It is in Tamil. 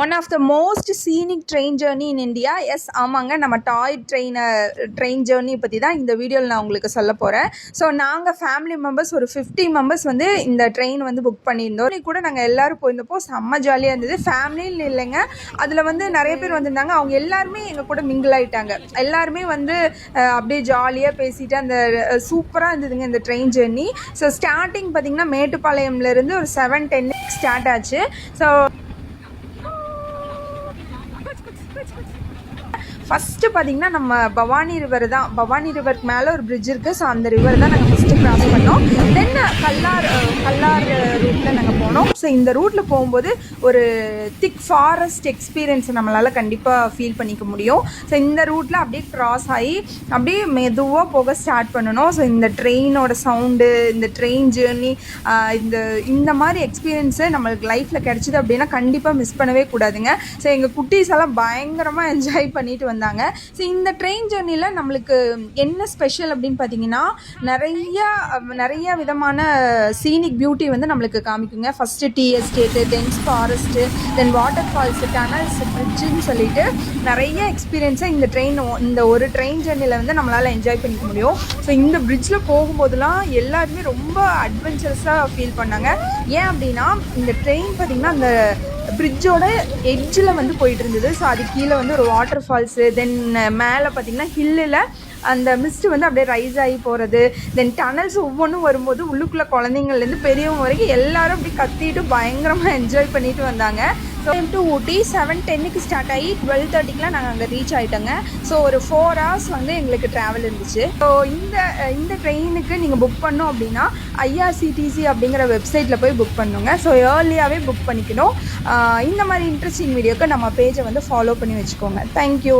One of the most scenic train journey in India. Yes, ஆமாங்க, நம்ம டாய் ட்ரெயின் ஜேர்னி பற்றி தான் இந்த வீடியோவில் நான் உங்களுக்கு சொல்ல போகிறேன். ஸோ நாங்கள் ஃபேமிலி மெம்பர்ஸ் ஒரு 50 மெம்பர்ஸ் வந்து இந்த ட்ரெயின் வந்து புக் பண்ணியிருந்தோம். இன்னைக்கு கூட நாங்கள் எல்லோரும் போயிருந்தப்போ செம்ம ஜாலியாக இருந்தது. ஃபேமிலின்னு இல்லைங்க, அதில் வந்து நிறைய பேர் வந்திருந்தாங்க. அவங்க எல்லாருமே எங்கள் கூட மிங்கிள் ஆகிட்டாங்க. எல்லாருமே வந்து அப்படியே ஜாலியாக பேசிட்டு அந்த சூப்பராக இருந்ததுங்க இந்த ட்ரெயின் ஜேர்னி. ஸோ ஸ்டார்டிங் பார்த்திங்கன்னா மேட்டுப்பாளையம்லேருந்து ஒரு 7:10 ஸ்டார்ட் ஆச்சு. ஸோ ஃபஸ்ட்டு பார்த்திங்கன்னா நம்ம பவானி ரிவர் தான். பவானி ரிவருக்கு மேலே ஒரு பிரிட்ஜ் இருக்குது. ஸோ அந்த ரிவர் தான் நாங்கள் ஃபஸ்ட்டு க்ராஸ் பண்ணோம். தென் கல்லார் ரூட்டில் நாங்கள் போனோம். ஸோ இந்த ரூட்டில் போகும்போது ஒரு திக் ஃபாரஸ்ட் எக்ஸ்பீரியன்ஸை நம்மளால் கண்டிப்பாக ஃபீல் பண்ணிக்க முடியும். ஸோ இந்த ரூட்டில் அப்படியே க்ராஸ் ஆகி அப்படியே மெதுவாக போக ஸ்டார்ட் பண்ணணும். ஸோ இந்த ட்ரெயினோட சவுண்டு, இந்த ட்ரெயின் ஜேர்னி, இந்த மாதிரி எக்ஸ்பீரியன்ஸு நம்மளுக்கு லைஃப்பில் கிடச்சிது அப்படின்னா கண்டிப்பாக மிஸ் பண்ணவே கூடாதுங்க. ஸோ எங்கள் குட்டீஸ் எல்லாம் பயங்கரமாக என்ஜாய் பண்ணிட்டு வந்தாங்க. ஸோ இந்த ட்ரெயின் ஜேர்னியில் நம்மளுக்கு என்ன ஸ்பெஷல் அப்படின்னு பார்த்தீங்கன்னா நிறைய விதமான சீனிக் பியூட்டி வந்து நம்மளுக்கு காமிக்குங்க. First tea estate, dense forest, then waterfalls, tunnels, பிரிட்ஜுன்னு சொல்லிட்டு நிறைய எக்ஸ்பீரியன்ஸை இந்த ஒரு ட்ரெயின் ஜேர்னியில் வந்து நம்மளால் என்ஜாய் பண்ணிக்க முடியும். ஸோ இந்த பிரிட்ஜில் போகும்போதெல்லாம் எல்லாருமே ரொம்ப அட்வென்ச்சரஸாக ஃபீல் பண்ணாங்க. ஏன் அப்படின்னா இந்த ட்ரெயின் பார்த்திங்கன்னா அந்த பிரிட்ஜோட எட்ஜில் வந்து போயிட்டு இருந்தது. ஸோ அது கீழே வந்து ஒரு வாட்டர் ஃபால்ஸு, தென் மேலே பார்த்திங்கன்னா ஹில்லில் அந்த மிஸ்ட்டு வந்து அப்படியே ரைஸ் ஆகி போகிறது, தென் டனல்ஸ் ஒவ்வொன்றும் வரும்போது உள்ளுக்குள்ளே குழந்தைங்கள்லேருந்து பெரியவங்க வரைக்கும் எல்லாரும் அப்படி கத்திட்டு பயங்கரமாக என்ஜாய் பண்ணிட்டு வந்தாங்க. ஸோ டு ஊட்டி 7:10 ஸ்டார்ட் ஆகி 12:30 நாங்கள் அங்கே ரீச் ஆகிட்டோங்க. ஸோ ஒரு 4 hours வந்து எங்களுக்கு ட்ராவல் இருந்துச்சு. ஸோ இந்த ட்ரெயினுக்கு நீங்கள் புக் பண்ணோம் அப்படின்னா IRCTC அப்படிங்கிற வெப்சைட்டில் போய் புக் பண்ணுங்க. ஸோ ஏர்லியாகவே புக் பண்ணிக்கணும். இந்த மாதிரி இன்ட்ரெஸ்டிங் வீடியோக்கு நம்ம பேஜை வந்து ஃபாலோ பண்ணி வச்சுக்கோங்க. தேங்க்யூ.